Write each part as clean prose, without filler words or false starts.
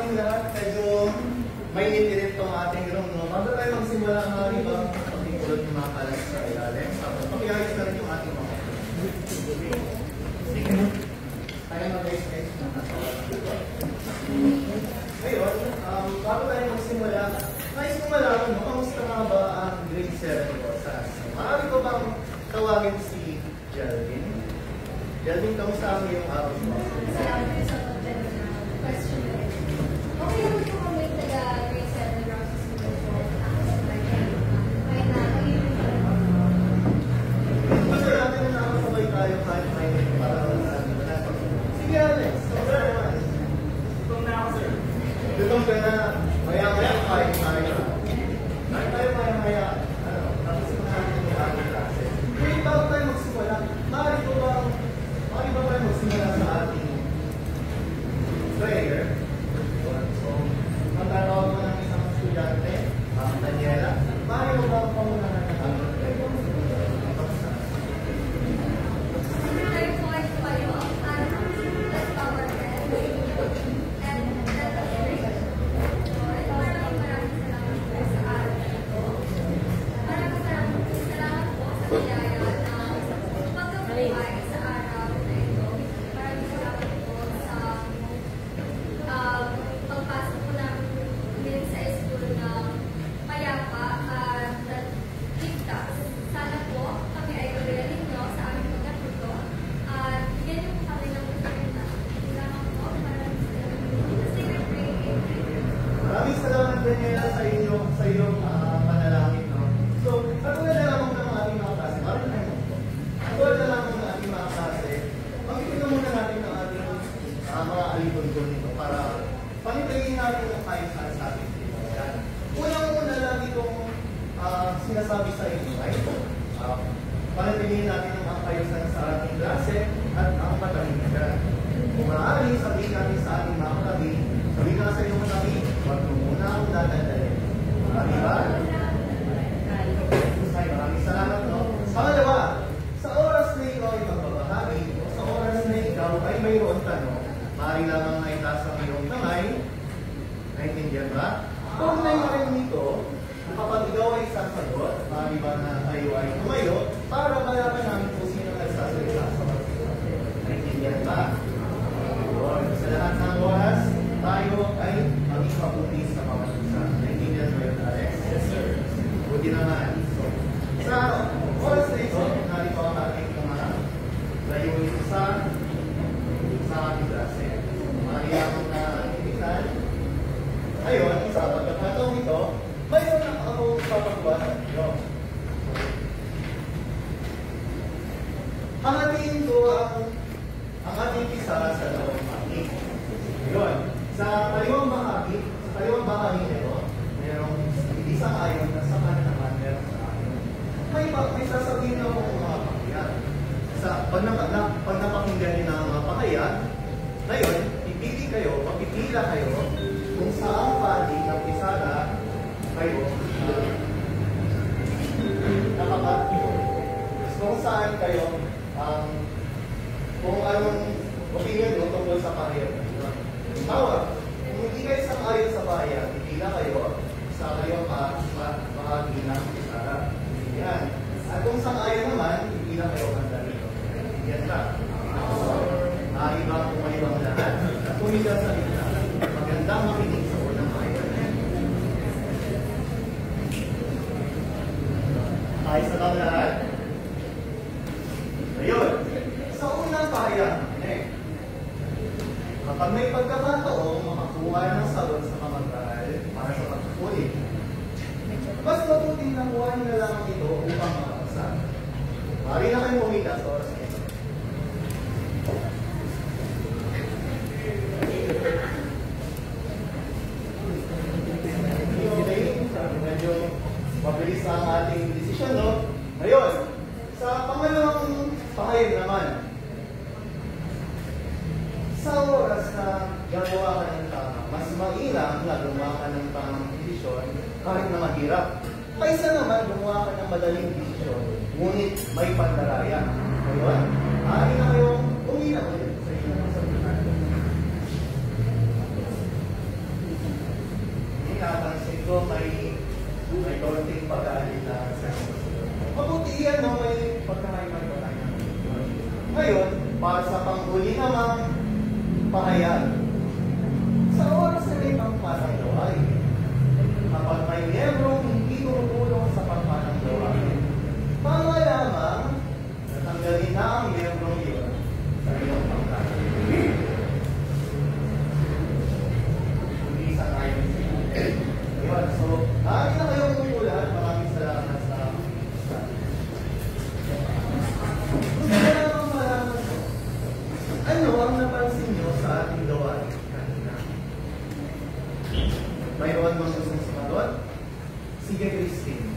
morning lahat. Medyo mainit-init itong ating room, no? Bago tayo magsimula ang mga iba, pagkikulot yung mga kalas sa ilalim. Pakiayos na rin yung ating mga. Sige. Tayo mag-express na kasawa. Ngayon, bago tayo magsimula, nais ko malaman mo, kamusta nga ba ang grade 7 Rosas? Maaari ko bang tawagin si Jelvin? Jelvin, kamusta ang iyong araw mo? Question. Okay naman po kami taga-grade 7 Rosas School po. Ako sa Barangay. Kaya nakakailan pa rin ako. Kasi natin na nakasabay tayo kahit may para na. Sige, Alex. Sir, gutom na ako, sir. Gutom ka na. Maya-maya kain tayo. Kain tayo maya-maya. Tapos na natin yung ating klase. Ngayon, bago tayo magsimula, maaari ba tayo magsimula sa ating prayer? So, magkakaroon mo ng isang estudyante, Daniela. Maaari mo ba pamunahan ng ating prayer? Maraming salamat Daniela sa iyong panalangin, no? So, katulad na lamang ng ating mga klase, katulad na lamang ng ating mga klase, magkikita muna natin ang ating mga alibon nito para panitayin natin ang kain-kain sa ating pinagyan. Unang-una lang itong sinasabi sa inyo ay panitayin natin ang kain-kain sa ating klase at ang patahimikan. Kung maaari, sabihin natin sa ating mga katabi, sabihin na sa inyong katabi, huwag mo muna akong dadalhin. Marami ba? Maraming salamat, no? Pangalawa, sa oras na ikaw ay magbabahagi, o sa oras na ikaw ay mayroon tanong, maaari lamang na itaas ang iyong kamay. Naintindihan ba? Kung naimarin nito, kapag ikaw ay sasagot, maaari ba na tayo ay tumayo para malaman namin kung sino nagsasalita sa mga. Naintindihan ba? Sa lahat ng oras, tayo ay maging mabuti sa mga isa. Naintindihan mo yun, Alex? Yes, sir. Buti naman. So, sa oras na ito, narito ang ating mga layunin sa ating klase. Mariyamang na itikan. Ngayon, sa pagkakataong ito, mayroon na akong papagbasan nyo. Hahatiin ko ang ating isa sa dalawang bahagi. Ngayon, sa kaliwang bahagi nito, mayroong isang ayon na sa kanan naman meron sa ayon. May sasabihin ako ng mga pakayat. Pag napakinggan niyo ng mga pakayat, ngayon, mapipila kayo kung saan panig ng pisala kayo nakapag-ipon. Kung saan kayo kung anong opinion nyo tungkol sa pahayag na ito. Tawag, kung hindi kayo sang-ayon sa pahayag, pipila kayo sa kayong bahagi ng pisala. Yan. At kung sang-ayon naman, pipila kayo kanda rito. Yan ba? Ibang kumaibang lahat. At kumila sa ito. Magandang makinig sa unang pahayag. Ayos na lang lahat. Ngayon, sa unang pahayag, kapag may pagkakataong makakuha ng sagot sa mga mag-aaral para sa pagkukulit, mas mabuting nakuha nyo na lang ito upang makapasa. Maaari na kayong umita sa oras na ito. Okay, medyo mabilis ang ating desisyon, no? Ngayon, sa pangalawang pahayag naman, sa oras na gagawa ka ng tama, mas mainam na gumawa ka ng tamang desisyon kahit na mahirap. Kaysa naman gumawa ka ng madaling desisyon, ngunit may pandaraya. Ngayon, maaari na kayong umilang ulit sa inyong sabihan. ko may konting pag-aalita sa mabuti yan, no? May pagkakaibay pa tayo. Ngayon, para sa panghuli namang pahayag, sa oras na may pangpanang gawain, kapag may miyembrong hindi tumutulong sa pangpanang gawain, tama lamang natanggalin na ang miyembrong yun sa iyong pangpanang. Hindi sa tayo. Ayun, so, maaari na kayong umulan. Maraming salamat sa ano ang napansin nyo sa ating gawain kanina? Mayroon mga gustong sumagot? Sige, Christine.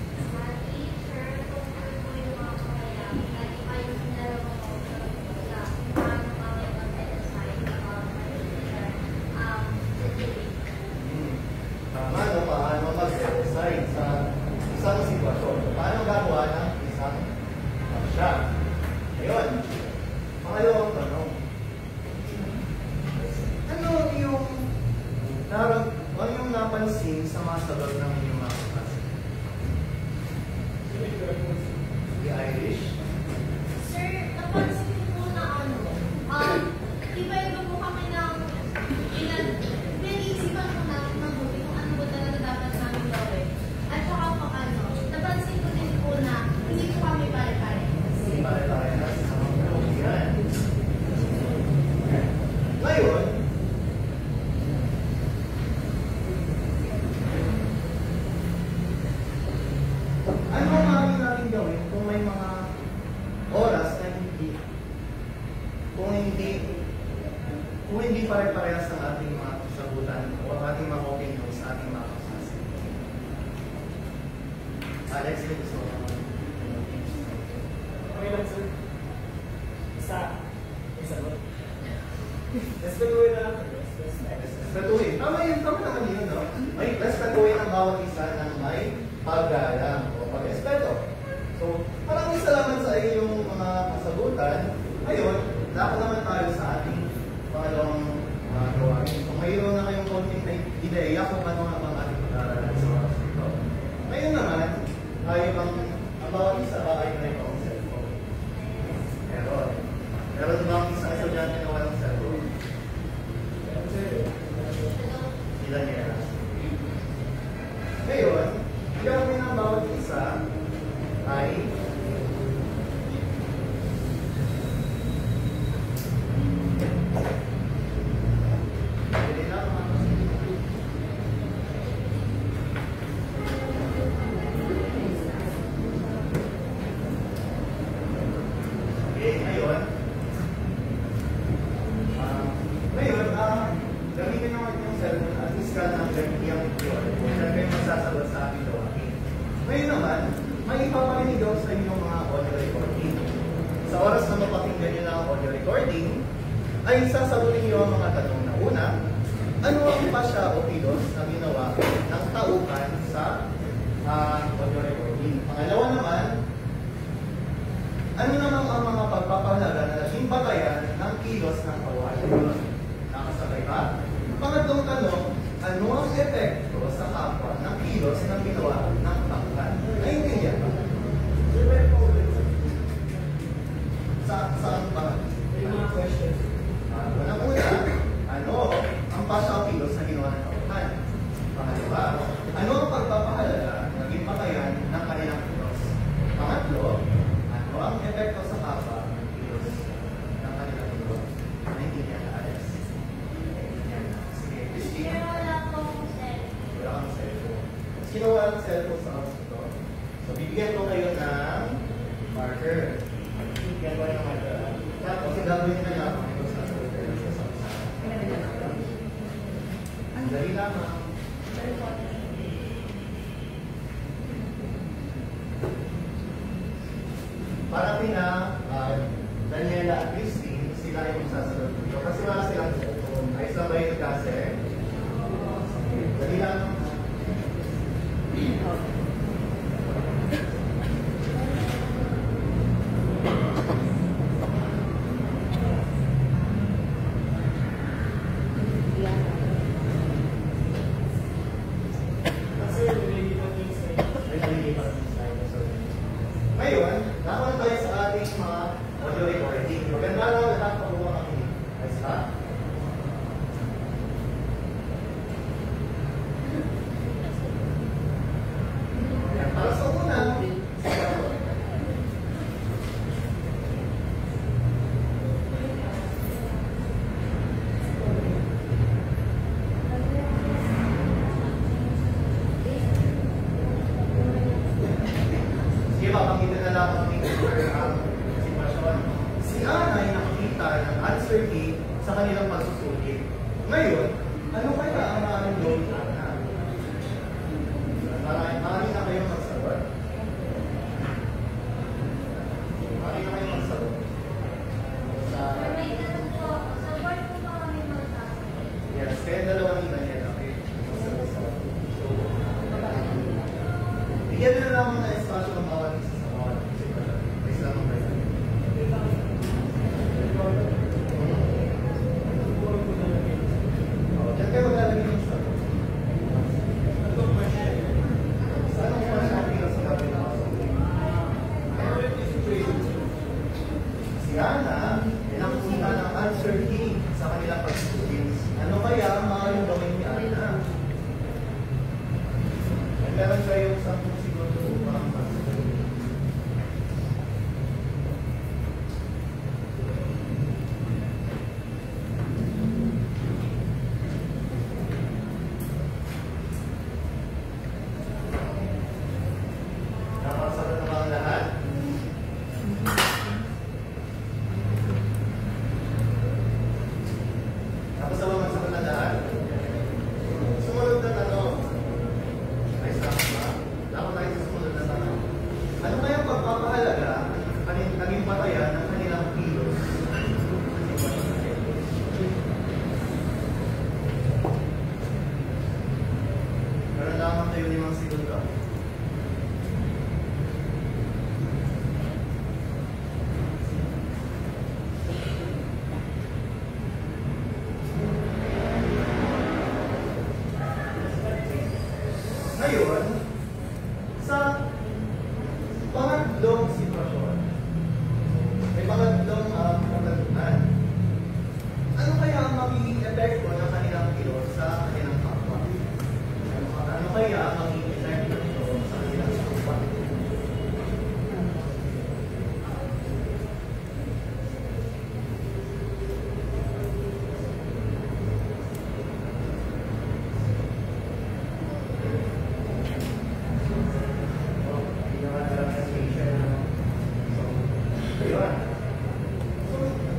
Tama, no? Paano mag-decide sa isang sitwasyon? Paano gagawa ng isang aksya? Ayun. Pangalawang tanong. Ano yung napansin sa mga sagot ng inyong mga kaklase? The Irish? Sir, napansin ko na iba-iba po kami ng pinag-isipan ko na mabuti kung ano po talaga dapat namin gawin. At saka po napansin ko din po na hindi po kami pare-pare. Hindi pare-pare na sa mga kalugian. Ngayon, ano ang maaari natin gawin kung may mga oras na kung hindi pare-parehas ang ating mga kasagutan o ang ating mga opinion sa ating mga kaklase? Alex, gusto mo? Okay lang, sir. Isa mo. Respetuhin na lang. Respetuhin. Tama naman yun, no? May respetuhin ang bawat isa ng may paggalang o pag-respeto. So, maraming salamat sa inyong mga kasagutan. Ngayon, dapat naman tayo sa ating pangalawang gawain. So, mayroon na kayong konting ideya kung ano ang ating pag-aaralan sa oras ito. Ngayon naman, tayo ang bawat isa ba ay may pang cellphone? Meron ba ang isang estudyante na walang cellphone? Ilan yan? Ngayon, gawin ng bawat isa ay pwede na okay, ngayon gamitin naman yung cellphone at iskan ng gamitin yun kung saan kayo magsasagot sa ating gawain. Ngayon naman, may ipaparinig ako sa inyong mga audio recording. Sa oras na mapakinggan nyo na ang audio recording, ay sasagutin nyo ang mga tanong na una, ano ang pasya o kilos na ginawa ng tauhan sa audio recording? Pangalawa naman, ano naman ang mga pagpapahalaga na naging batayan ng kilos ng tauhan? Nakasabay ba? Pangatlong tanong, ano ang epekto sa kapwa ng kilos ng ginawa ng tauhan? Naintindihan ba? Saan ba? Yung mga questions. Unang-una, ano ang pasya o kilos na ginawa ng tauhan? Pangalawa, ano ang pagpapahalaga naging batayan ng kanilang kilos? Pangatlo, ano ang epekto sa kapwa ng kilos ng kanilang kilos? Naintindihan na, Alex? Pero wala po akong cellphone. Wala kang cellphone. Mas kinuha ang cellphone sa house ito. So, bibigyan ko kayo ng marker. Bibigyan ko ng marker. Tapos, gagawin na lang ito sa marker. Ang dali lamang. Para pina Daniela at Christine, sila yung sasagot dito. Kasi wala silang cellphone. Ay sabay yung klase. Dali lang. Kasi Bigyan na lamang na espasyo ng bawat isa sa bawat sitwasyon. May lamang tayo. Diyan kayo maglalagay ng shot. Anong question ang pila sa gabi na ako? Si Ana, pinangpunta ng answer key sa kanilang pag-students. Ano kaya ang maaaring gawin ni Ana? Meron kayo 10 segundo upang mag-sagot. Nakasagot na ba ang lahat? Tapos na ba magsagot na lahat? Sumunod na tanong. Ay, stop ba? Dapat tayo sa sumunod na tanong. Ano kaya ang pagpapahalaga naging patayan ng kanilang kilos? Meron lamang tayo 5 segundo. Ngayon, sa pangatlong sitwasyon, may pangatlong katanungan. Ano kaya ang magiging epekto ng kanilang kilos sa kanilang kapwa? Ano kaya ang magiging epekto nito sa kanilang kapwa?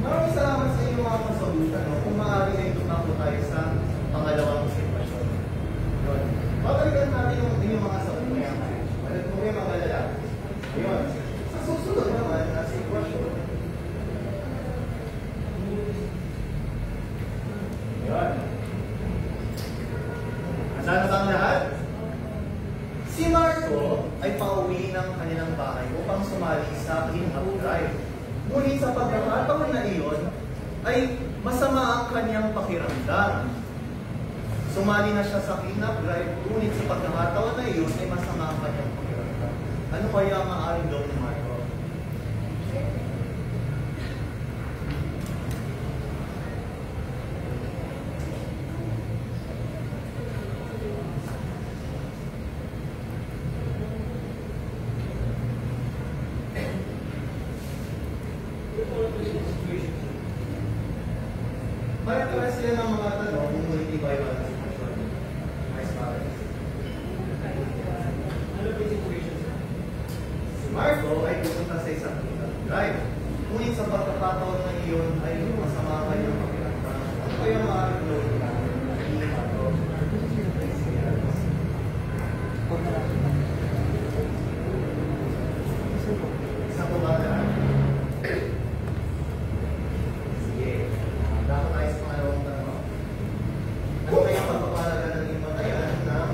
Maraming salamat sa inyong mga kasagutan. Kung maaari ay tumakbo tayo sa pangalawang sitwasyon. Babalikan natin yung inyong mga sagot mo yan. Kung may mga lalaki. Yun. Sa susunod naman na sitwasyon. Yun. Handa na ba ang lahat? Si Marco ay pauwi ng kanilang bahay upang sumali sa in-up drive. Ngunit sa pagkakataon na iyon, ay masama ang kanyang pakiramdam. Sumali na siya sa in-up drive, ngunit sa pagkakataon na iyon, ay masama ang kanyang pakiramdam. Ano kaya ang maaaring gawin ni Marco? Pare-pare sila ng mga tanong, ngunit iba-iba ang sitwasyon. Vice parents. Ano ba yung situation? Si Marco ay pupunta sa isang drive. Ngunit sa pagkakataon na iyon ay masama ang kanyang pakiramdam. Ano kaya maaaring gawin niya? Ni Marco. Isa po ba na? Sige. Dapat tayo sa pangalawang tanong. Ano kaya ang pagpapalaga ng impatayan ng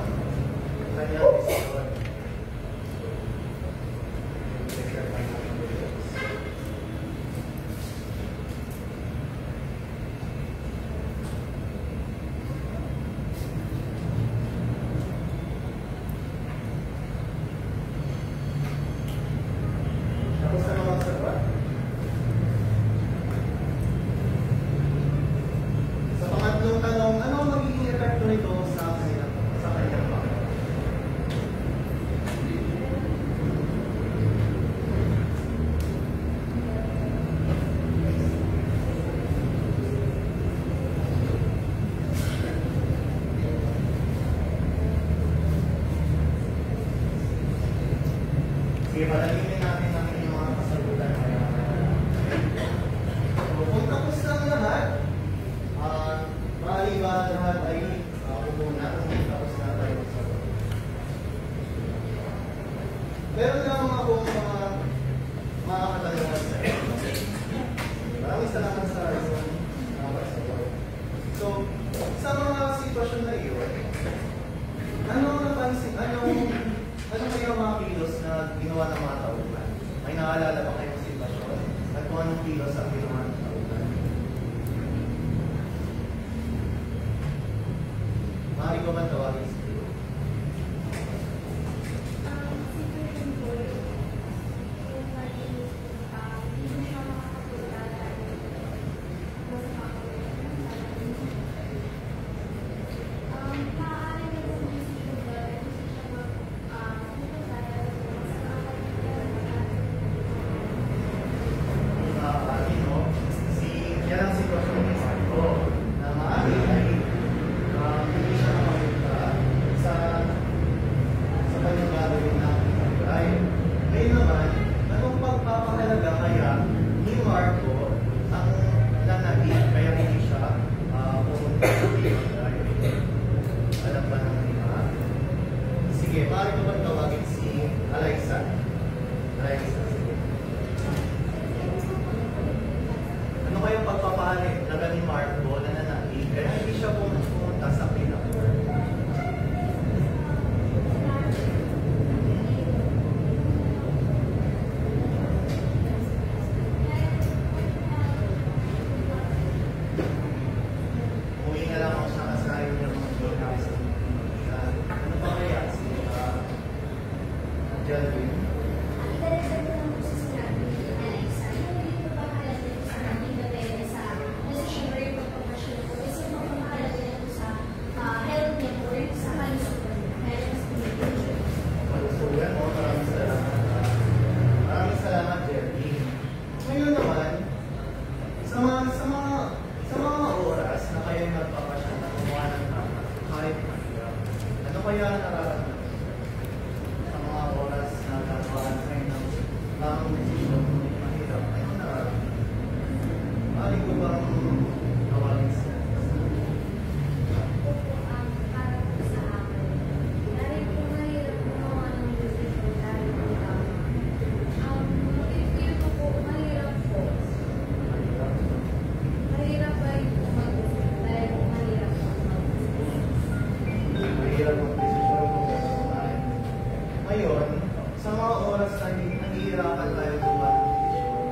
kanyang desisyon? Tapos na mga sagot? Sa pangatlong tanong, ano ang magiging epekto nito sa kanyang bakit? Sige, palaginin natin ang inyong mga kasagutan. So, kung tapos na ang lahat, maaari ba lahat ay umuna kung tapos na tayo magsagot? Meron lang akong mga katanungan sa inyo. Maraming salamat sa inyong mga support. So, sa mga sitwasyon na iyon, anong Ano kaya ang mga kilos na ginawa ng mga tauhan? May naalala ba kayong sitwasyon? At kung anong kilos ang ginawa ng tauhan? Maaari ko ba tawagin si Tio? Yan ang sitwasyon ni Santo na maaari ay hindi siya makapunta sa kanyang gagawin na pagkain. Ngayon naman, anong pagpapahalaga kaya ni Marco ang nanagin kaya hindi siya pumunta sa pagkain? Alam ba ng iba? Sige, maaari ko ba tawagin si Alaysa? Alaysa, sige. Ano kayong pagpapahalaga ni Marco na nanagin kaya hindi siya pumunta sa pinakor? Umuwi na lang ako sa kasayo niya mga journalist. Ano pa kaya si Jelvin? Malusugan mo, maraming salamat. Maraming salamat, Jelvin. Ngayon naman, sa mga oras na kayo nagpapasya na kumuha ng tama, kahit mahirap, ano kaya ang nararamdaman? Sa mga oras na nagpapasya kayo ng tamang desisyon kung mahirap, ano nararamdaman? Maaari ko bang tawagin siya? Mahirap ang desisyon kung gano'n. Ngayon, sa mga oras na nahihirapan tayo gumawa ng desisyon,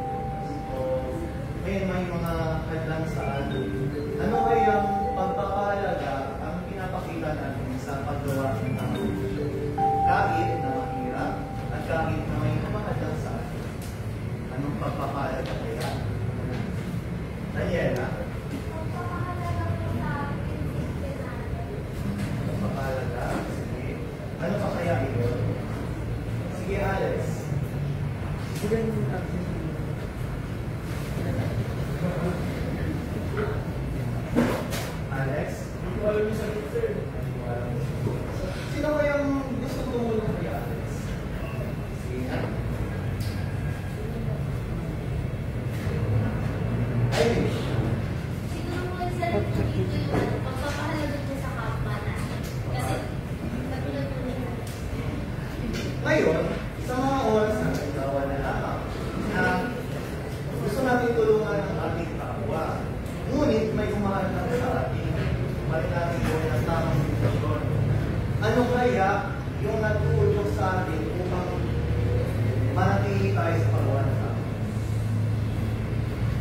o may mga hadlang sa atin, ano kaya ang pagpapahalaga ang pinapakita natin sa paggawa ng tamang desisyon? Kahit na mahirap at kahit na may kumahadlang sa atin, anong pagpapahalaga kaya? Daniela? Pagpapahalaga? Sige. Ano pa kaya ito? Sige, Alex. Alex? Wala mo sa sir. Sino kayang gusto tumulong kay Alex? Sige. Irish. Siguro po sa dito yung pagpapahalaga po sa kapwa na. Kasi katulad po nila. Ngayon, sa mga oras na nagkawa na lamang na gusto natin tulungan ang ating kapwa, ngunit may umahal sa ating balik natin gawin ang tamang desisyon. Ano kaya yung natutulog sa atin upang manatili tayo sa paggawa ng tama?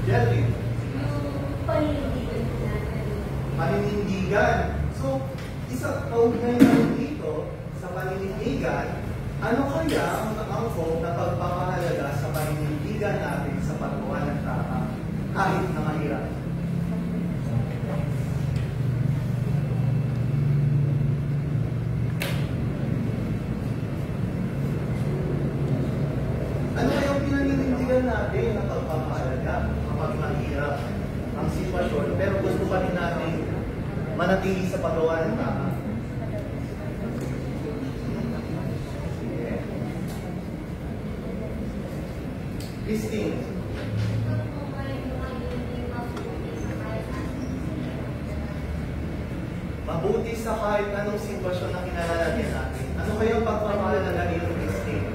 Jelvin? Yung paninindigan po natin. Paninindigan. So, isa kaugnay natin dito sa paninindigan, ano kaya ang angkop na pagpapahalaga sa paninindigan natin sa paggawa ng tama kahit na mahirap? Ano kaya ang pinaninindigan natin na pagpapahalaga kapag mahirap ang sitwasyon pero gusto pa rin natin manatili sa paggawa ng tama? Sige. Christine. Mabuti sa kahit anong sitwasyon na kinalalagyan natin. Ano kaya ang pagpapahalaga ni Christine?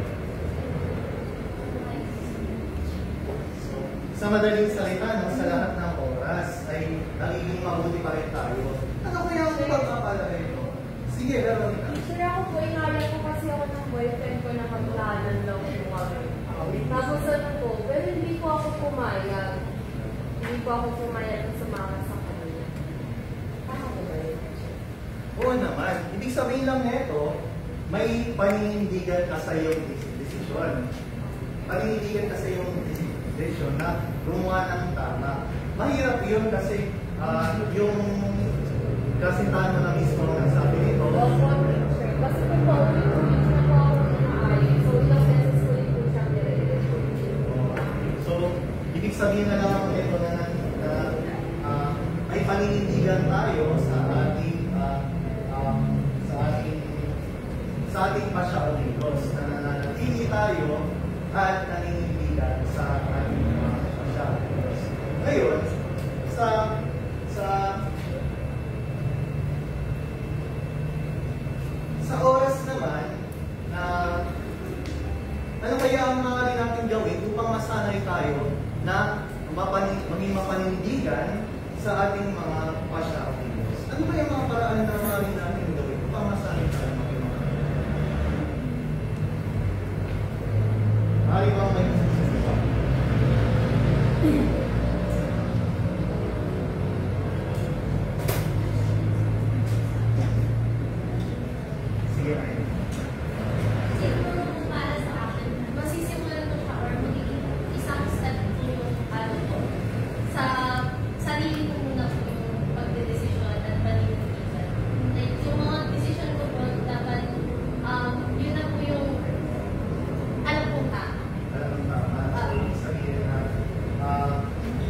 Sa madaling salita, no, sa lahat ng oras ay nagiging mabuti pa rin tayo. Ano kaya ang pagpapahalaga ito? Sige, Veronica. Sir, ako po, inala ko kasi ako ng boyfriend ko na maglanan lang po kami. Tapos ano po, pero hindi po ako pumayag. Hindi po ako pumayag na sumama sa kanila. Tama po ba yun? Oo naman. Ibig sabihin lang nito, may paninindigan ka sa iyong desisyon. Paninindigan ka sa iyong desisyon na gumawa ng tama. Mahirap yun kasi yung kasintahan mo na mismo ang sabi nito. Kasi po po, ulit na po ako inaayos. So, ilang beses ko rin po siyang nire-relation. So, ibig sabihin na lang nito na may paninindigan tayo sa ating pasya o Diyos na nananatili tayo at naninindigan sa ating pasya o Diyos. Ngayon, sa oras naman na ano kaya ang maaari natin gawin upang masanay tayo na maging mapanindigan sa ating mga pasya o Diyos? Ano kaya mga paraan na maaari natin gawin upang masanay tayo maging mapanindigan? Maaari bang may masasasawa? Sige, ayun. Siguro para sa akin, masisimulan ko siya or magiging isang step ko yung sa sarili ko muna po yung pagdedesisyon at paninindigan. Like, yung mga decision ko po, dapat yun na po yung alam kong tama. Alam mo tama. Ibig sabihin na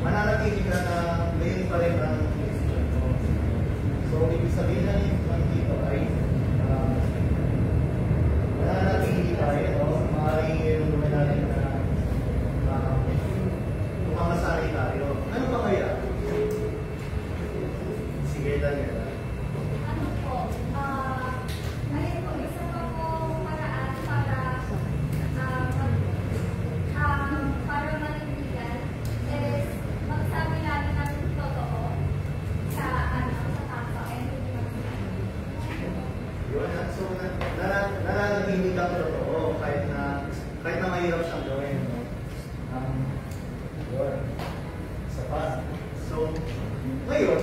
mananatili ka na ngayon pa rin ang decision mo. So, ibig sabihin na yung dito ay mananatili tayo, no? Maaaring yung naman natin na tumamasari tayo. Ano ba kaya? Sige, Daniela. Ano po, ayun po, isa pa po paraan para manindigan is magsabi natin ng totoo sa tao and hindi magsabi. Yun, so nananatili kang totoo kahit na mahirap siyang gawin. No? Yun. Isa pa. So, ngayon,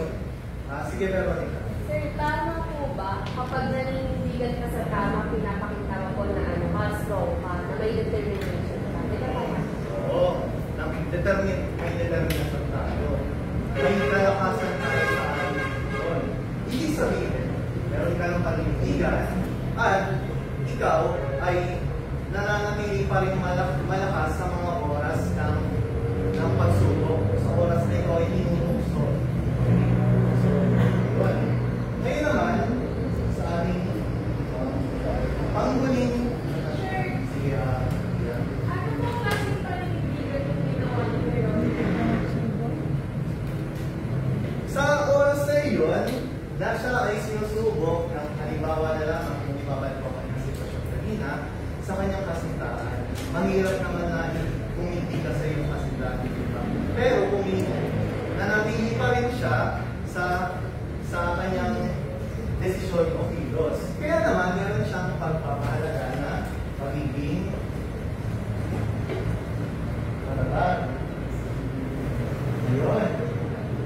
sige, Veronica. Sir, tama po ba kapag naninindigan ka sa tama, pinapakita mo po na ano ka, strong ka, na may determination ka? Di ba tama? Oo. May determination tayo. May kalakasan tayo sa ating desisyon. Ibig sabihin, meron ka ng panindigan at ikaw ay nananatili pa rin malakas sa mga oras ng pagsubok, sa oras na ikaw ay hinungso. So, yun. Ngayon naman, sa ating panghuling sige, Ano po kasi panindigan yung ginawa ni Veronica? sa oras na iyon, na siya ay sinusubok ng halimbawa na lang kung ibabalik ko ang sitwasyon kanina sa kanyang kasintahan. Mahirap naman na kumindi ka sa iyong kasintahan, diba? Pero kung nanatili pa rin siya sa kanyang desisyon o kilos. Kaya naman, meron siyang pagpapahalaga na pagiging matatag. Ayun.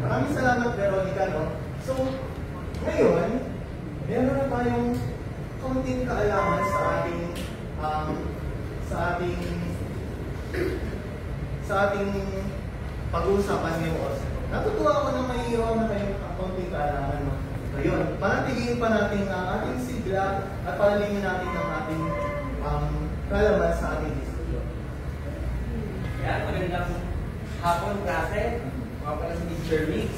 Maraming salamat, Veronica, no? So, ngayon, meron na tayong kaunting kaalaman sa ating pag-uusapan ngayong oras. Natutuwa ako na may iwan na kayong kaunting kaalaman, no? Ngayon, panatiliin pa natin ang ating sigla at palalimin natin ang ating kaalaman sa ating diskusyon. Yan, magandang hapon klase. Mga pala si Teacher Mix.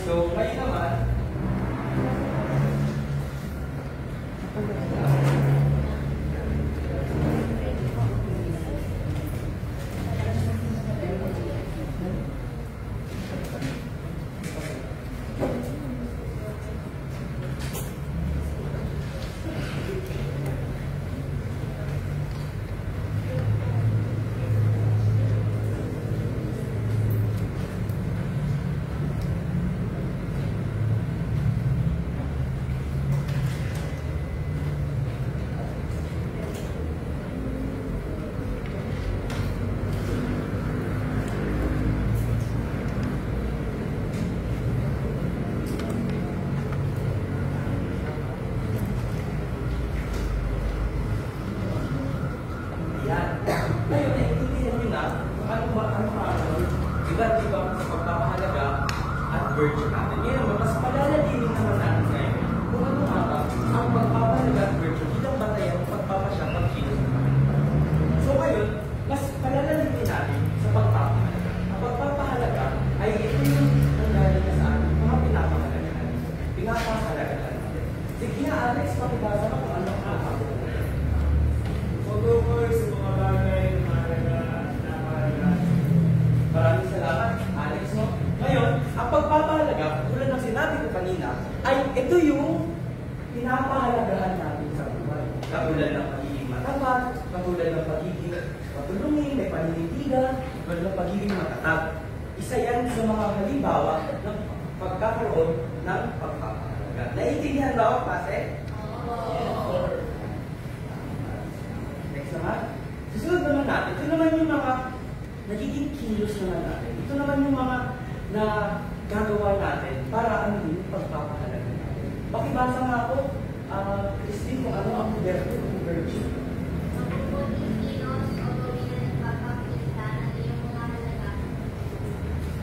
So, ngayon naman, Alex, pakibasa ka kung ano ang nakakabot. Mag-over sa mga bagay na mahalaga. Maraming salamat, Alex, no? Ngayon, ang pagpapahalaga, tulad ng sinabi ko kanina, ay ito yung pinapahalagahan natin sa buhay. Katulad ng pagiging matapat, katulad ng pagiging matulungin, may paninitigan, katulad ng pagiging matatag. Isa yan sa mga halimbawa ng pagkakaroon ng pagpapahalaga. Naiintindihan ba ako, Pase? Next naman. Susunod naman natin. Ito naman yung mga nagiging kilos naman natin. Ito naman yung mga na gagawa natin para ano yung pagpapahalaga natin. Pakibasa nga ako, Christine, kung ano ang verbo ng virtue.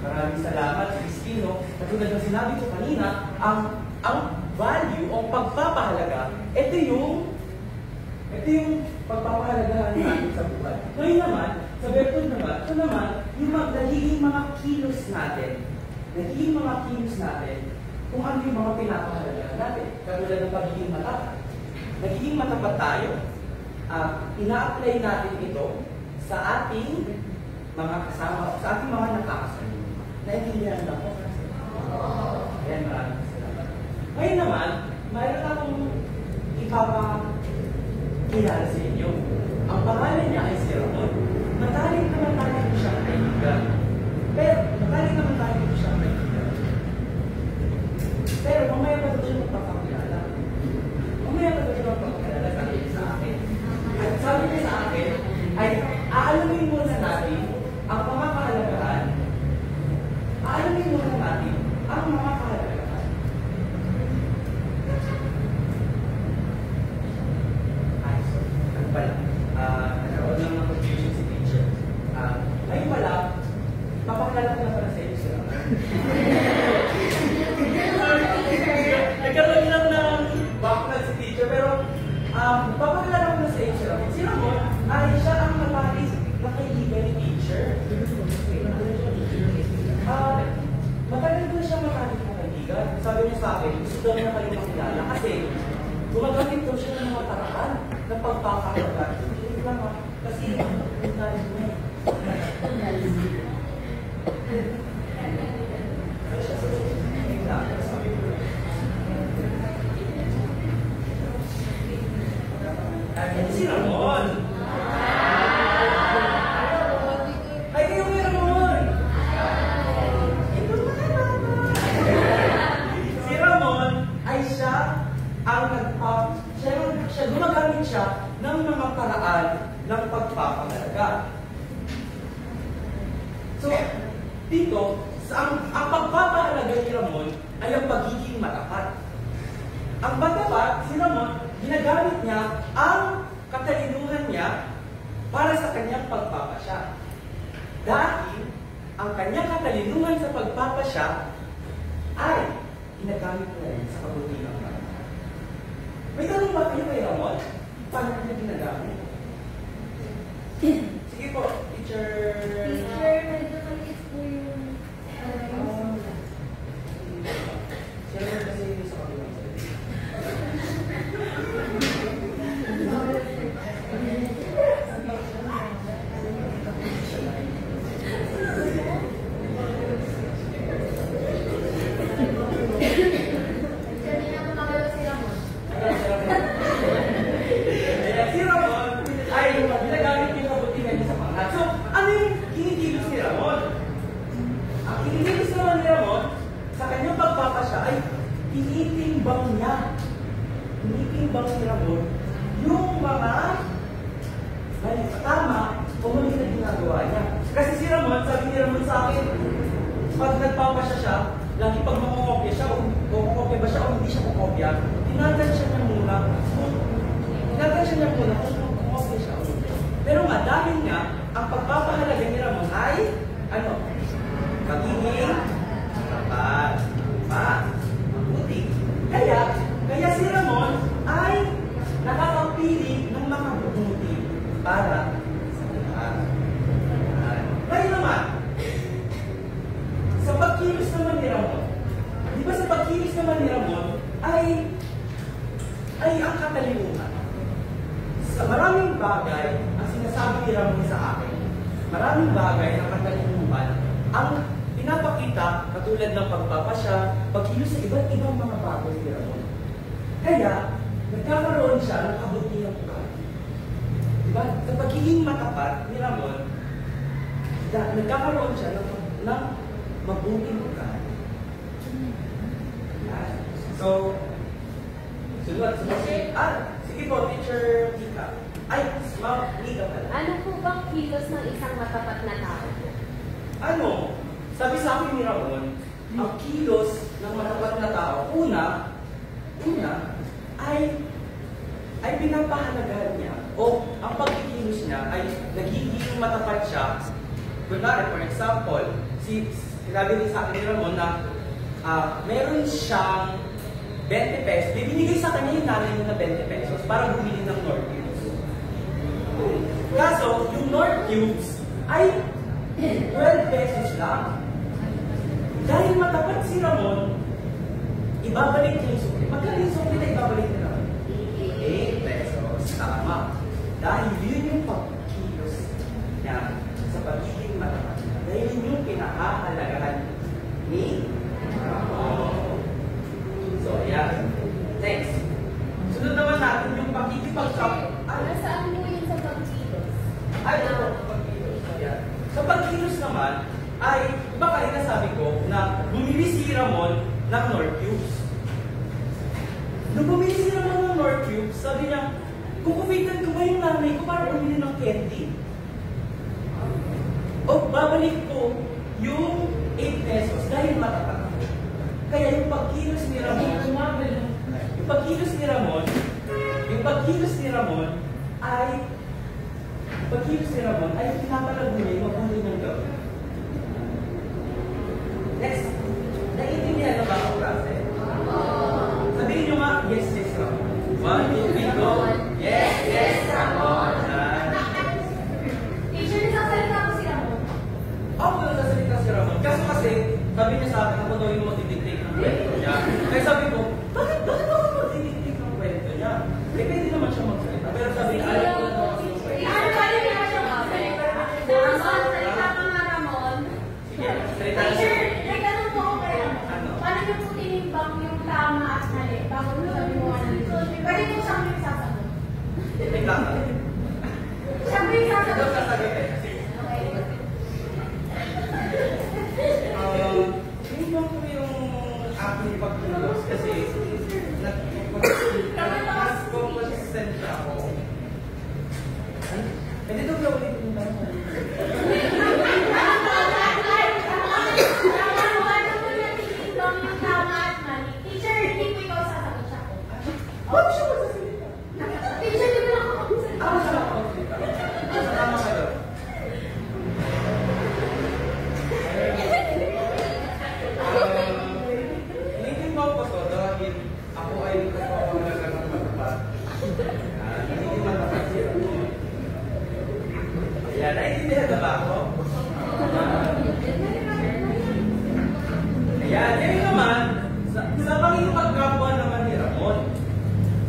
Maraming salamat, Christine. No? Katulad ng sinabi ko kanina, ang value o pagpapahalaga, ito yung pagpapahalagahan natin sa buhay. Ngayon naman, sa virtue naman, ito naman, yung nagiging mga kilos natin, kung ano yung mga pinapahalagahan natin. Katulad ng pagiging matapat. Nagiging matapat tayo, ina-apply natin ito sa ating mga kasama, sa ating mga nakakasama. Naintindihan lang po. Ayan, maraming salamat. Ngayon naman, mayroon akong ipapakilala sa inyo. Ang pangalan niya ay si Ramon. Mataling naman tayo siyang kaibigan. Pero mamaya pa siya magpapakilala. Sa akin. At sabi niya sa akin, ay aalamin muna natin ang mga kahalagahan. Ay, sorry. Ano pala? Nagkaroon lang ng confusion si teacher. Ngayon pala, papakilala ko na pala sa inyo sila. Nagkaroon lang ng background si teacher, pero papakilala ko na sa inyo sila. Si Ramon ay siya ang matalis na kaibigan ni teacher. Matagal ko na siya matalis na kaibigan. Sabi niya sa akin, gusto daw niya kayo makilala kasi gumagamit daw siya ng mga taraan na pagpapakilala. Hindi lang kasi nagtalis mo eh. Si Ramon! Ay, kayo kay Ramon! Ito si Ramon ay siya ang gumagamit siya ng mga paraan ng pagpapahalaga. So, dito, ang pagpapahalaga ni Ramon ay ang pagiging matapat. Ang matapat, si Ramon, ginagamit niya ang katalinuhan niya para sa kanyang pagpapasya. Dahil ang kanyang katalinuhan sa pagpapasya ay ginagamit niya rin sa kabutihan niya. May tanong ba kayo kay Ramon? Paano niya ginagamit? Sige po, teacher. Medyo maliit po yung Siyempre kasi sa kabilang sa'yo. Si Ramon ay ginagamit yung kabutihan niya sa pangkat. So, ano yung kinikilos ni Ramon? Ang kinikilos naman ni Ramon sa kanyang pagpapasya ay tinitimbang niya. Tinitimbang ni Ramon yung mga tama o mali na ginagawa niya. Kasi si Ramon, sabi ni Ramon sa akin, pag nagpapasya siya, lagi pag makokopya siya o makokopya ba siya o hindi siya makokopya, tinatansya niya muna kung makokopya siya o hindi. Pero nga, dahil nga, ang pagpapahalaga ni Ramon ay, pagiging tapat, mabuti. Kaya si Ramon ay nakakapili ng makabubuti para sa lahat. Kaya naman, sa pagkilos naman ni Ramon, di ba sa pagkilos naman ni Ramon ay ang katalinuhan. Sa maraming bagay, ang sinasabi ni Ramon sa akin, maraming bagay ang katalinuhan ang pinapakita katulad ng pagpapasya, pagkilos sa iba't ibang mga bagay ni Ramon. Kaya, nagkakaroon siya ng kabutihang ugali. Diba? Sa pagiging matapat ni Ramon, nagkakaroon siya ng mabuting ugali. So, sunod. Sige po, Teacher Tika. Ay, Ma'am Nika pala. Ano po bang kilos ng isang matapat na tao? Ano? Sabi sa akin ni Ramon, ang kilos ng matapat na tao, una ay pinapahalagahan niya o ang pagkikilos niya ay nagiging matapat siya. Kunwari, for example, sinabi din sa akin ni Ramon na meron siyang 20 pesos, bibinigay sa kanya yung nanay niya na 20 pesos para bumili ng North Cubes. Kaso, yung North Cubes ay 12 pesos lang. Dahil matapat si Ramon, ibabalik niya yung sukli. Magkano yung sukli na ibabalik niya Ramon? 8 pesos. Tama. Dahil yun yung pagkilos niya sa pagiging matapat niya. Dahil yun yung pinahahalagahan ni Ramon. So, yan. Next. Sunod naman natin yung pagkikipag-shop. Nasaan mo yun sa pagkilos? Ay, ito. Pagkilos. Yan. Sa pagkilos naman, ay, iba kanina sabi ko na bumili si Ramon ng North Cubes. Nung bumili si Ramon ng North Cubes, sabi niya, kukupitan ko ba yung nanay ko para bumili ng candy? O babalik ko yung 8 pesos dahil matapat. Kaya yung pagkilos ni Ramon, ay pinapalago niya yung mabuti ng gawin. Next. Naiintindihan na ba ang klase? Sabihin nyo nga, yes, yes, Ramon. 1, 2, 3, go. Yes, yes, Ramon. Teacher, nasasalita ko si Ramon. Ako nagsasalita si Ramon. Kasi, sabi niya sa akin, ako daw yung magdidictate ng kwento niya. Kaya sabi ko, bakit ako magdidictate ng kwento niya? Eh, pwede naman siya magsalita. Pero sabi niya, alam ko na ako yung kwento. Ano ba yun nga siya magsalita? Ramon, salita ka nga, Ramon. Sige, salita na Teacher, siya. nagtanong po ako kay Ramon. Ano? Paano niyo po tinimbang yung tama at mali? Bago mo sabi mo ano? Pwede po sa amin sasagot. May tama. Siyempre Ito sasagot. sasagot eh. Okay. Hindi ko yung aking pagtulos kasi mas consistent ako. Hindi ito ba ulit yung tanong? Teacher, hindi po ikaw sasagot siya. Ano siya magsasalita? Teacher, di ba ako magsasalita? Ako siya magsasalita. Tama kayo. Naiintindihan ko to dahil ako ay nagpapangalaga ng matapat. Hindi matapat siya. Ayan, naiintindihan na ba ako? Ayan, ngayon naman, sa pagkakapwa naman ni Ramon.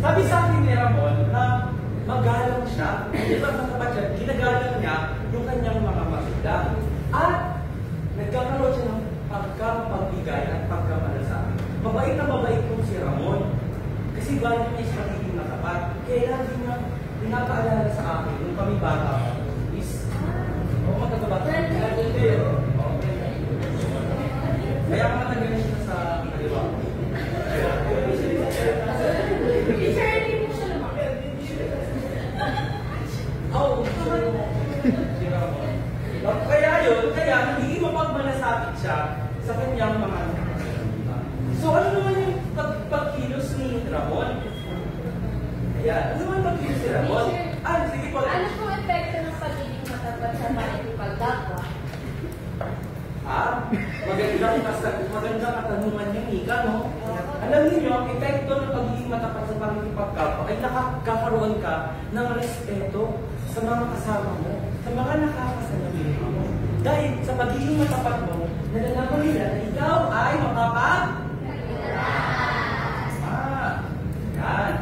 Sabi sa akin ni Ramon na magalang siya, hindi ba matapat siya, ginagalang niya yung kanyang mga magulang. At nagkakaroon siya ng pagkapagbigay at pagkamalasakit. Mabait na mabait po si Ramon. Kasi bago niya siya magiging matapat. Kaya lagi niya pinapaalala sa akin nung kami bata is, magkakabata. Kaya matagal siya sa kaliwa. Teacher, hindi po siya lumaki. Oh, si Ramon. Kaya yun, nagiging mapagmalasakit siya sa kanyang mga nakakasama. So, ano naman yung pagkilos ni Ramon? Ayan, ano naman pagkilos ni Ramon? Sige po. Ano po epekto ng pagiging matapat sa pakikipagdakwa? Magandang katanungan niya, Mika, no? Alam niyo, ang epekto ng pagiging matapat sa pakikipagkapwa ay nakakaroon ka ng respeto sa mga kasama mo, sa mga nakakasalamuha mo. Dahil sa pagiging matapat mo, nalalaman nila na ikaw ay mapapag. Yan.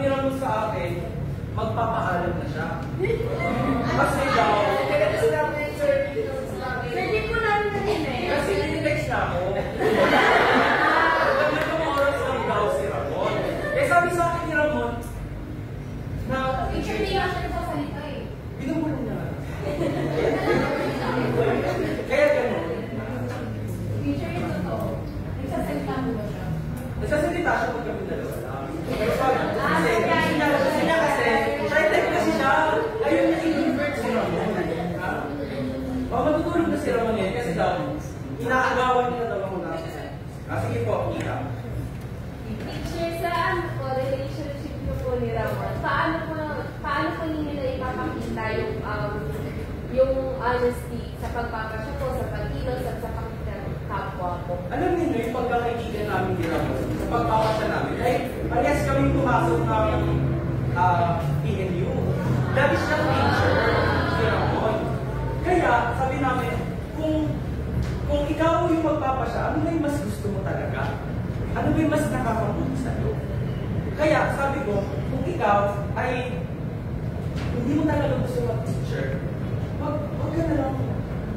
ni Ramon sa akin, magpapaalam na siya. Kasi daw, Kaya kasi namin yung survey notes namin. Hindi ko namin narinig. kasi nitext na ako. Ganito oras lang daw si Ramon. Eh sabi sa akin ni Ramon, na Picture niya siya sa salita eh. binubulong niya nga. Kaya gano'n. Picture yung totoo. Nagsasalita mo ba siya? Nagsasalita siya pag kami dalawa lang. Pero sabi, kasi niya kasi, shy type kasi siya. Ayun na i-invert si Ramon. Matutulog na si Ramon yan kasi daw, inaagawan niya daw ako na. Sige po, Ika. Teacher, saan po relationship niyo po ni Ramon? Paano po ninyo na ipapakita yung honesty sa pagpapasya po, sa pag-ilos at sa pakikapwa po? Alam niyo yung pagkakaibigan namin ni Ramon sa pagpapasya namin. Dahil parehas kami pumasok ng PNU. Dahil siya teacher si Ramon. Kaya sabi namin, kung ikaw yung magpapasya, ano ba yung mas gusto mo talaga? Ano ba yung mas nakakabuti sa'yo? Kaya sabi ko, kung ikaw ay hindi mo talaga gusto mag-teacher, wag ka na lang.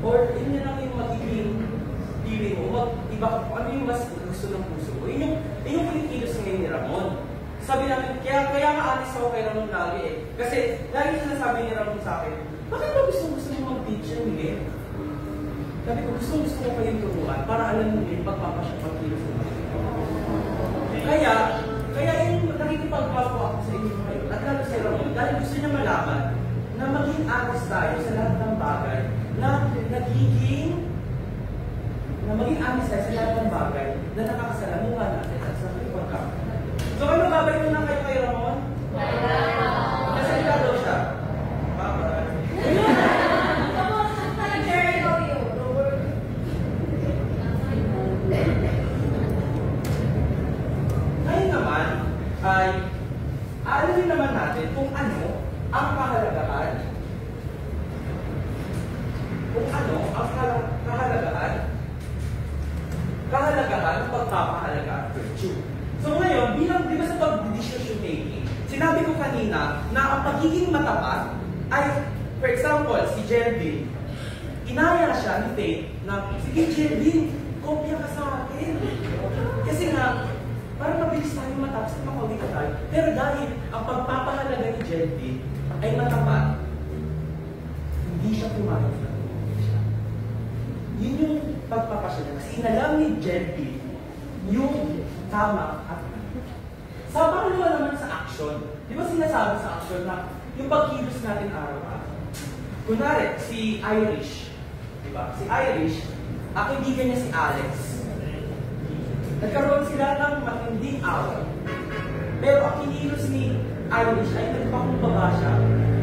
Or yun na lang yung magiging feeling mo. Iba ano yung mas gusto ng puso mo. Yun yung kinikilos ngayon ni Ramon. Sabi namin, kaya nga alis ako kay Ramon lagi eh. Kasi lagi sinasabi ni Ramon sa akin, bakit ba gusto mo mag-teacher, Miguel? Sabi ko, gusto ko kayong turuan para alam mo yung pagpapasya pag-kilos mo. Kaya yung nakikipagpapo ako sa inyo ngayon, at lalo si Ramon, dahil gusto niya malaman na maging honest tayo sa lahat ng bagay na maging honest tayo sa lahat ng bagay na nakakasalamuha natin at sa nakikipagpapo. So ano, babalik mo na kayo kay Ramon? Nasalita daw siya. Bye-bye. Ngayon naman ay aalamin naman natin kung ano ang kahalagahan. Kung ano ang kahalagahan ng pagpapahalaga at virtue. So ngayon, bilang di ba sa pag-decision making, sinabi ko kanina na ang pagiging matapat ay, for example, si Jelvin, inaya siya ni Faith na, sige Jelvin, kopya ka sa akin. Kasi nga, para mabilis tayo matapos at makauwi ka tayo. Pero dahil ang pagpapahalaga ni Jelvin ay matapat, hindi siya pumayag na tumulong siya. Yun yung pagpapasya niya. Kasi inalam ni Jelvin yung tama at sa pangalawa naman sa action. Di ba sinasabi sa action na yung pagkilos natin araw-araw? Kunwari, si Irish. Di ba? Si Irish, ang kaibigan niya si Alex. Nagkaroon sila ng matinding away. Pero ang kinilos ni Irish ay nagpakumbaba siya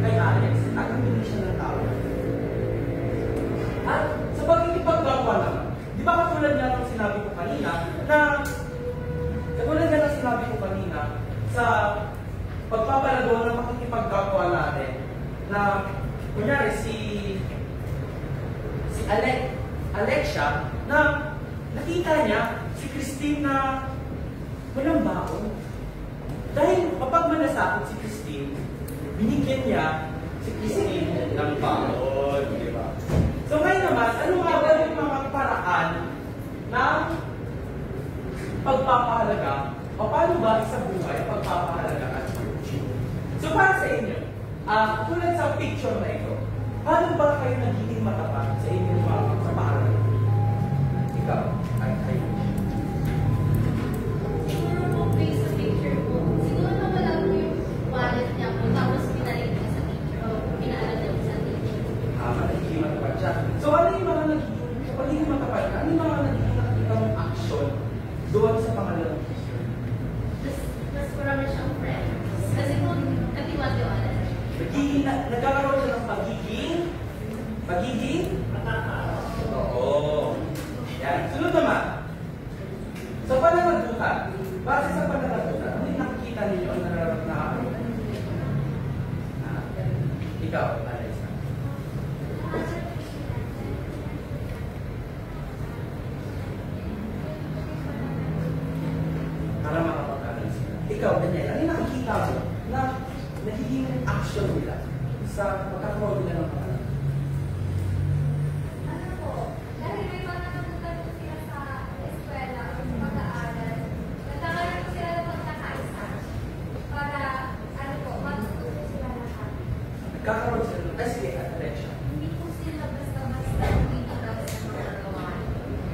kay Alex at hindi siya ng tao. At sa pagkikipaggawa naman, di ba katulad nga ng sinabi ko kanina sa pagpapalagawa ng makikipaggawa natin na kunyari si Alexia na nakita niya si Christine na walang baon. Dahil kapag malasakot si Christine, binigyan niya si Christine ng baon. Di ba? So ngayon naman, ano nga ba yung mga paraan ng pagpapahalaga o paano ba sa buhay ang pagpapahalaga at virtue? So para sa inyo, tulad sa picture na ito, paano ba kayo nagiging matapat sa inyong mga pagpapahalaga? Ikaw, ay. Siguro po based sa picture po, siguro na wala po yung wallet niya po, tapos pinalik niya sa teacher o pinaaral niya sa teacher. Nagiging matapat siya. So ano yung mga nagiging matapat ka? Ano yung mga nagiging nakikita mong action doon sa pangalawang picture? Mas marami siyang friends. Kasi kung katiwatiwala na siya. Nagkakaroon siya ng pagiging? Oo. Yan. Sunod naman. Sa pananagutan, base sa pananagutan, ano yung nakikita ninyo ang nararamdaman? Ikaw, Alexa. Para makapag-aral sila. ikaw, Daniel, ano yung nakikita mo na nagiging action nila sa pagkakaroon nila ng pangalan? Ano po, dahil may mga natutunan po sila sa eskwela o sa pag-aaral, nagkakaroon po sila ng pagkakaisa para, ano po, matutunan sila lahat. Nagkakaroon sila ng sige, Alexia. Hindi po sila basta-basta nagtitigaw sa mga gawain.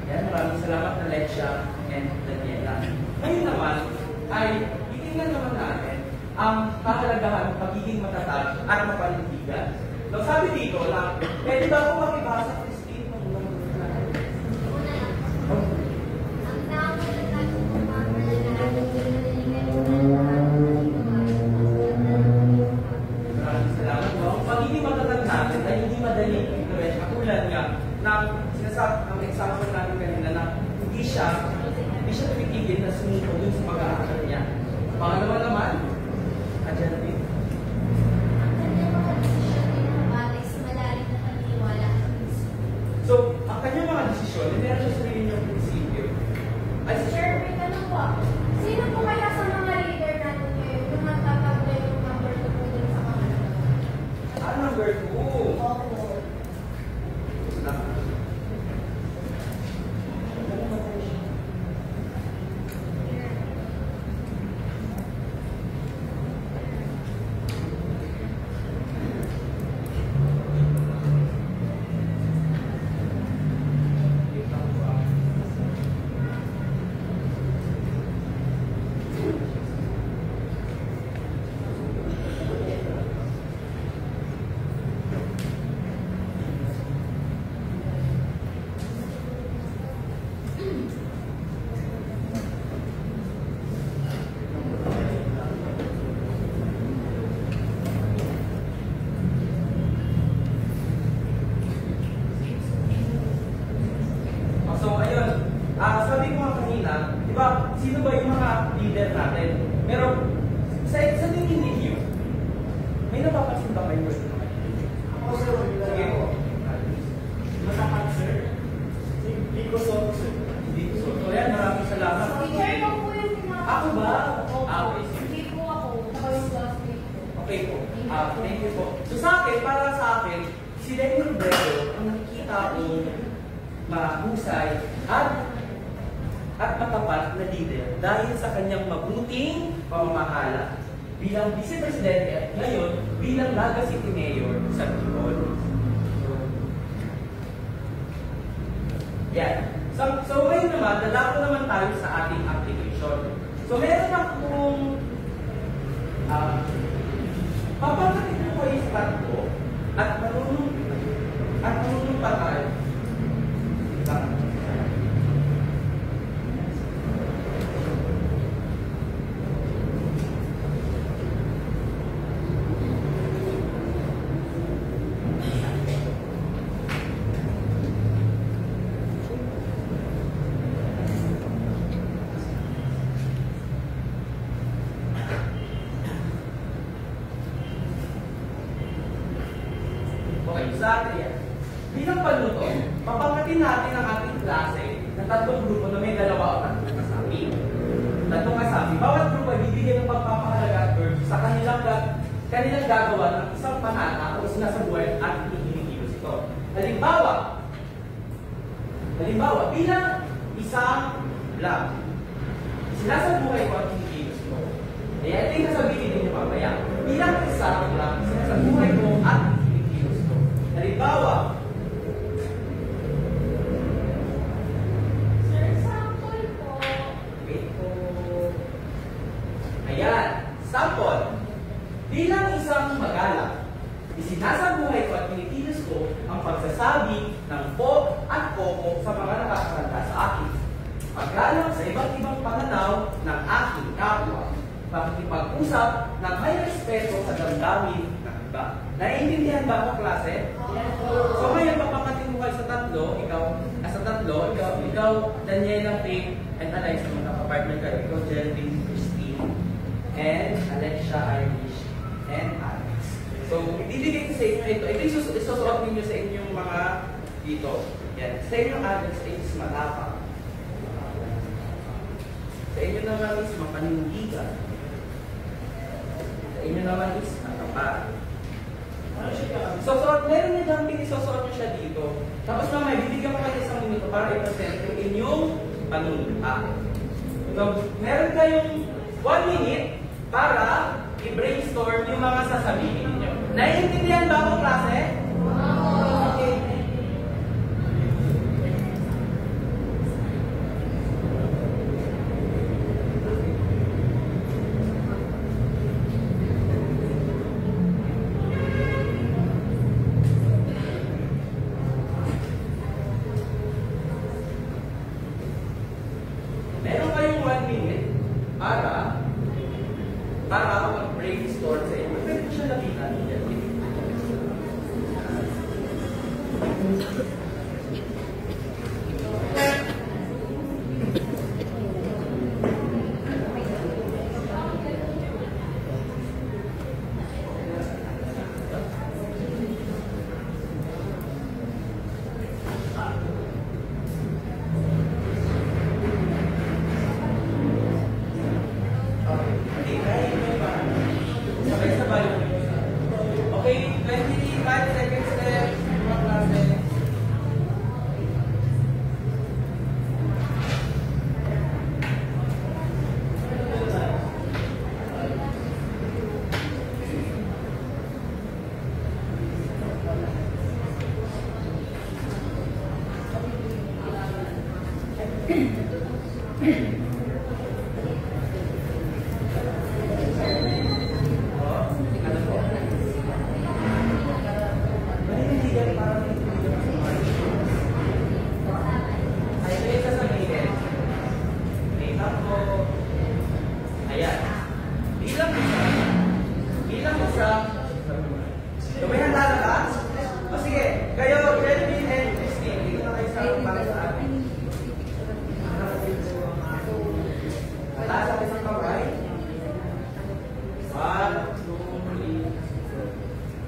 Yan, maraming salamat, Alexia and Daniela. Ngayon naman, ay titingnan naman natin ang kahalagahan ng pagiging matatag at mapanindigan. No, sabi dito na, pwede ba ako makibasa, Christine? Una lang po. Ang tao na nagkakaroon ng Maraming salamat. No? Ang pagiging matatag natin ay hindi madaling influence. Katulad nga ng ang example natin kanina na hindi siya tumitigil na sumunod dun sa pag-aaral niya. Pangalawa naman, adyan din. Ang kanyang mga desisyon ay nakabatay sa malalim na pagtiwala sa Kristo. So, ang kanyang mga desisyon, meron siya sarili niyang prinsipyo. Ay, Sir, may tanong po. Sino po kaya sa mga leader natin ngayon yung nagtatagda yung number 2 po dun sa mga number 2. Opo. So, ayun. Sabi ko nga kanina, di ba, sino ba yung mga leader natin? Pero, sa tingin ninyo, may napapansin ba kayo sa mga leader? Ako sir, Sige po. matapat sir. Hindi ko sir. Hindi ko so. So, yan, maraming salamat. Teacher ko po yung pinaka- Ako ba? Opo. Okay, sige. Hindi po ako. Ako yung classmate ko. Okay po. Thank you po. So sa akin, para sa akin, si Lenny Robredo, ang nakikita kong mahusay at matapat na leader dahil sa kanyang mabuting pamamahala bilang Vice Presidente at ngayon bilang Naga City Mayor sa Bicol. Yan. So ngayon naman, dadako naman tayo sa ating application. So meron akong papakita ko kayo sa tatlo at marunong pa tayo. Okay, sa atin yan. Bilang panuto, papangkatin natin ang ating klase ng tatlong grupo na may dalawa o tatlong kasabi. Tatlong kasabi. Bawat grupo ay bibigyan ng pagpapahalaga at verb sa kanilang gagawa ng isang panata o sinasabuhay at hinihilos ito. Halimbawa, bilang isang vlog, sinasabuhay ko at hinihilos ko. Kaya ito yung sasabihin ninyo mamaya. Bilang isang vlog, sinasabuhay ko at hinihilos ko. Halimbawa, Sir, sample po. wait po. Ayan, sample. Bilang isang magalang, isinasabuhay ko at pinipilis ko ang pagsasabi ng po at koko sa mga nakakatanda sa akin. Paggalang sa iba't ibang pananaw ng aking kapwa. Pakikipag-usap ng may respeto sa damdamin ng iba. Naiintindihan ba ako, klase? So ngayon, papakatin mo kayo sa tatlo, ikaw, Daniela, Faith, and Eliza, magkakapartner kayo. Ikaw, Geraldine, Christine, and Alexia, Irish, and Alex. So, ibibigay ko sa inyo ito. Ito yung isusuot ninyo sa inyong mga dito. Yan. Sa inyong Alex is matapang. Sa inyo naman is mapanindigan. Sa inyo naman is matapat. Ano siya? Meron na dyan pinisusuot nyo siya dito. Tapos mamaya, bibigyan ko kayo isang minuto para i-present yung inyong panunta. So, meron kayong 1 minute para i-brainstorm yung mga sasabihin niyo. Naiintindihan ba ako, klase? Okay. Meron kayong 1 minute para mag-brainstorm sa inyo. Pwede ko siya lapitan. Okay, 25 seconds left. Mga klase.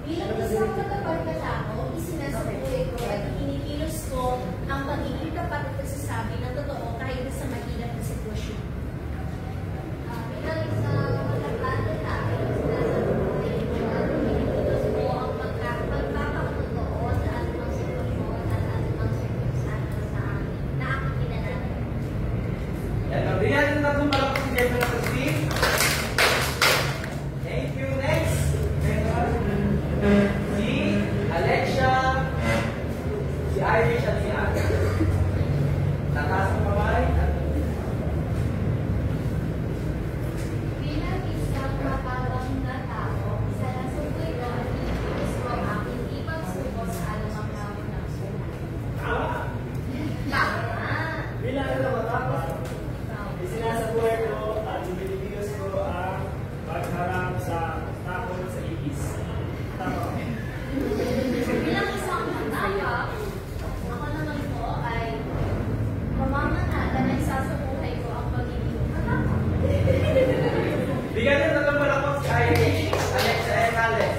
Bilang isang tagapagkatao, isinasabuhay ko at inikilos ko ang pagiging tapat at pagsasabi ng totoo kahit sa mahirap na sitwasyon. Bilang isang tagapagkatao, isinasabuhay ko at inikilos ko ang pagpapakatotoo sa anumang sitwasyon at anumang sirkunstansya sa akin na aking kinalaman. Yan, nabigyan natin na kumalapos si Jeff na Steve. Thank you. Next. Si Alexia, si Irish at si Ana. Tataas ang kamay. Bilang isang mapawang na tao, isinasabuhay ko at inikilos ko ang hindi pagsuko sa anumang tawag ng sulat. Tama. Tama! Bilang isang matapos, isinasabuhay ko at ibinibigos ko ang pagharap sa takot sa ibis. Tama. Bilang isang matapang, ako naman po ay mamamanatan na isasabuhay ko ang pagiging matapang. Bigyan natin ng palakpak si Irish, Alexia and Alex.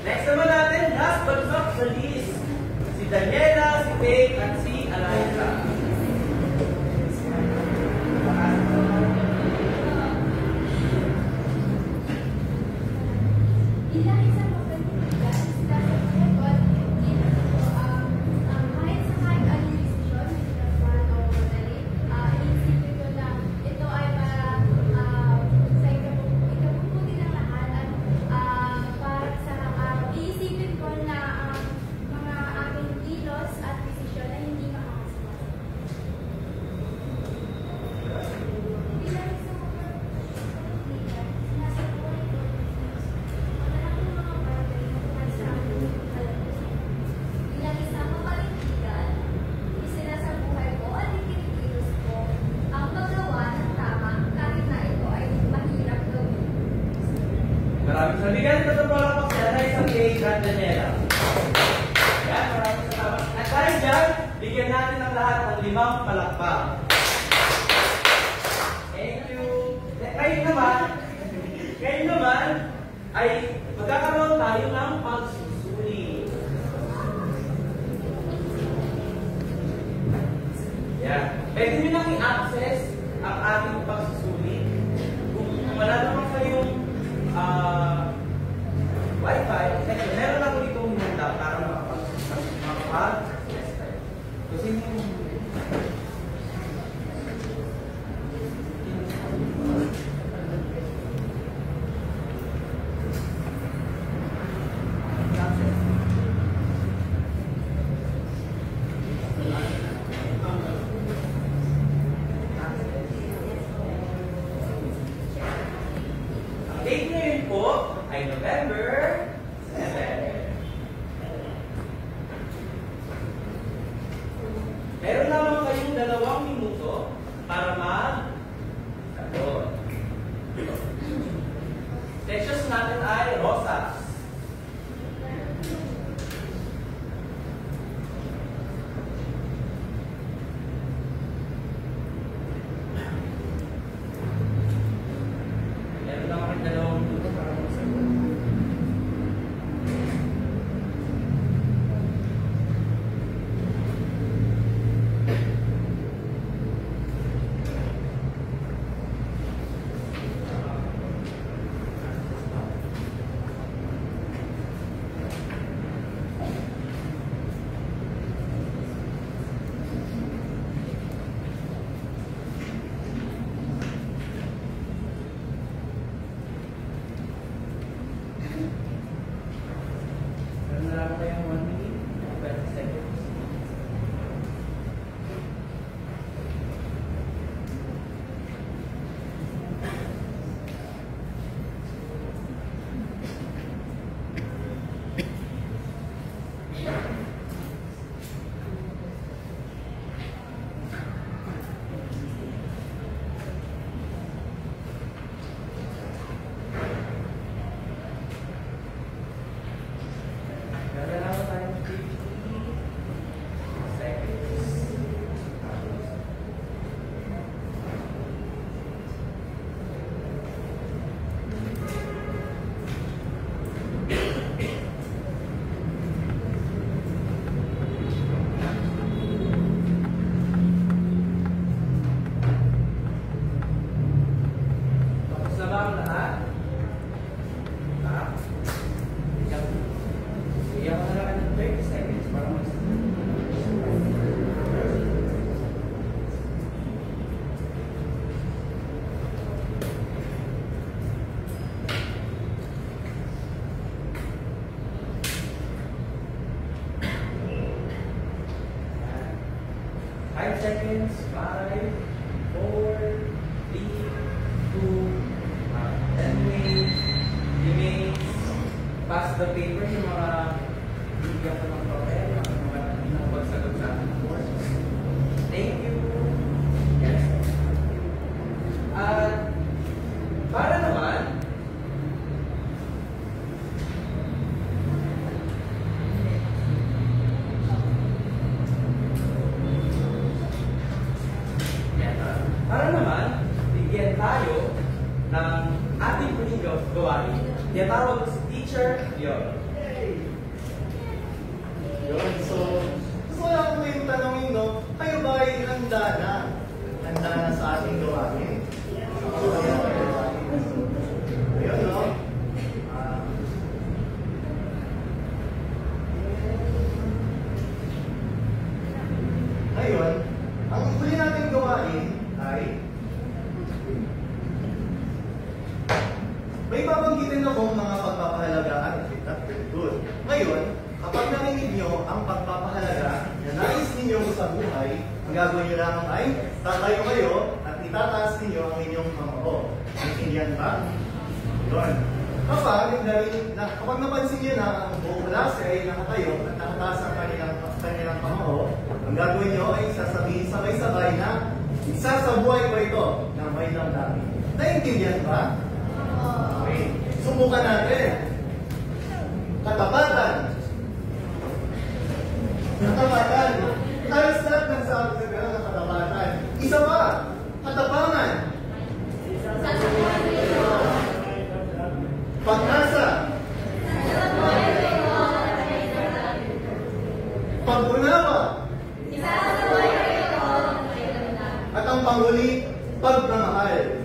Next naman natin, last but not the least, si Daniela, si Faith, at si Eliza. Bilang isang mapagkakita, isasabuhay ko at inikilos ko kahit sa kahit anong desisyon na ginagawa o madali, inisipin ko na ito ay para sa ikabubuti ng lahat at para sa iisipin ko na mga aking kilos at desisyon ay hindi makakasama. Bilang isang mapagkakita, sinasabuhay ko bilang isang mapanigilan, isinasabuhay ko at ikinikilos ko ang paggawa ng tama kahit na ito ay mahirap gawin. Maraming salamat. Bigyan natin ng palakpak si Eliza, Faith, at Daniela. Yan, maraming salamat. At dahil dyan, bigyan natin ang lahat ng 5 palakpak. Thank you. Ngayon naman, ay magkakaroon tayo ng pagsusuri. Yan. Pwede nyo nang i-access ang ating pagsusuri. Kung wala naman kayong ay November 7. Meron lamang kayong 2 minuto para mag-sagot. Textures natin ay rosas. Meron lang kami 2 minuto para mag-sagot. Meron na lang kayong 1 minute, 20 seconds. Meron na lang tayong 50 seconds. Tapos na ba ang lahat? Ha? Iyak ko na lang ng 30 seconds para mag-sagot. Five seconds, 5, 4, 3, 2, 10 remains. Pass the paper yung mga bigyan ko ng papel, mga napagsagot sa ating course. Thank you. Yes. At para naman, bigyan tayo ng ating huling gawain. Tinatawag si Teacher Leon. Yun, so, gusto ko lang po yung tanongin, no? Kayo ba ay handa na? Handa na sa ating gawain? Ayun, no? Ngayon, ang huli nating gawain ay may babanggitin akong mga pagpapahalagaan at good. Ngayon, kapag narinig nyo ang pagpapahalaga na nais ninyo sa buhay, ang gagawin nyo lang ay tatayo kayo at itataas ninyo ang inyong kamao. Naintindihan ba? Yun. Kapag napansin nyo na ang buong klase ay nakatayo at nakataas ang kanilang kamao, ang gagawin nyo ay sasabihin sabay-sabay na isa sa buhay ko ito na may damdamin. Naintindihan ba? Okay. Subukan natin. Katapatan. Katapatan. Tayo start ng sabi sa gano'n ng katapatan. Isa pa. Katapangan. Pag-asa. Pag-unawa. At ang panghuli, pagmamahal.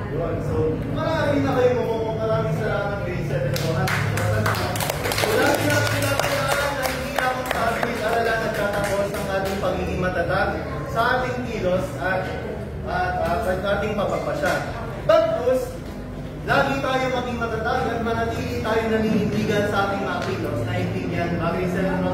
Yun. So, maraming na kayo maraming salamat grade 7 po. Lagi na pinapayaan na hindi na akong sabi aralan at tatapos ang ating pagiging matatag sa ating kilos at ating pagpapasya. Bagkus, lagi tayo maging matatag at manatili tayo naninindigan sa ating mga kilos. Naintindihan ba grade 7 po?